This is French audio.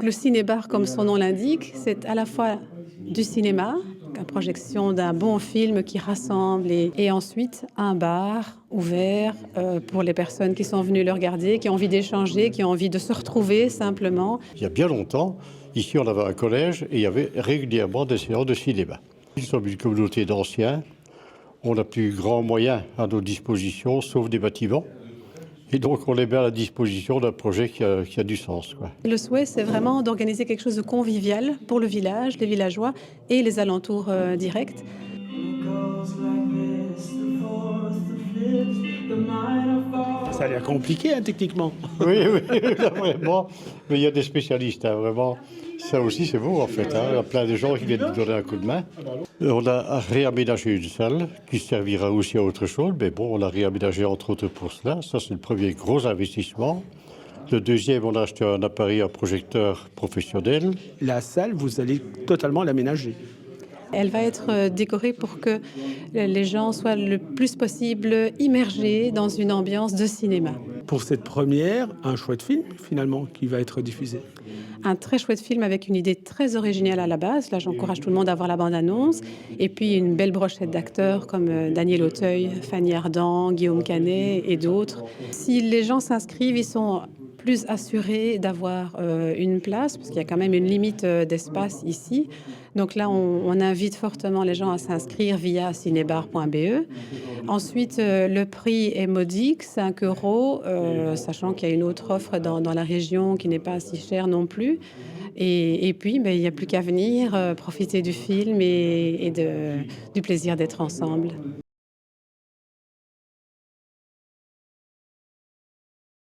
Le ciné-bar, comme son nom l'indique, c'est à la fois du cinéma, la projection d'un bon film qui rassemble, et ensuite un bar ouvert pour les personnes qui sont venues le regarder, qui ont envie d'échanger, qui ont envie de se retrouver simplement. Il y a bien longtemps, ici on avait un collège et il y avait régulièrement des séances de cinéma. Nous sommes une communauté d'anciens, on n'a plus grand moyen à nos dispositions, sauf des bâtiments. Et donc on les met à la disposition d'un projet qui a du sens, quoi. Le souhait, c'est vraiment d'organiser quelque chose de convivial pour le village, les villageois et les alentours directs. Ça a l'air compliqué, hein, techniquement. Oui, vraiment. Mais il y a des spécialistes, hein, vraiment. Ça aussi, c'est beau, en fait. Hein. Il y a plein de gens qui viennent nous donner un coup de main. On a réaménagé une salle qui servira aussi à autre chose. Mais bon, on l'a réaménagé entre autres pour cela. Ça, c'est le premier gros investissement. Le deuxième, on a acheté un appareil, un projecteur professionnel. La salle, vous allez totalement l'aménager. Elle va être décorée pour que les gens soient le plus possible immergés dans une ambiance de cinéma. Pour cette première, un chouette film, finalement, qui va être diffusé. Un très chouette film avec une idée très originale à la base. Là, j'encourage tout le monde à voir la bande-annonce. Et puis, une belle brochette d'acteurs comme Daniel Auteuil, Fanny Ardant, Guillaume Canet et d'autres. Si les gens s'inscrivent, ils sont plus assurés d'avoir une place, parce qu'il y a quand même une limite d'espace ici. Donc là, on invite fortement les gens à s'inscrire via cinébar.be. Ensuite, le prix est modique, 5 €, sachant qu'il y a une autre offre dans la région qui n'est pas si chère non plus. Et puis, il n'y a plus qu'à venir profiter du film et du plaisir d'être ensemble.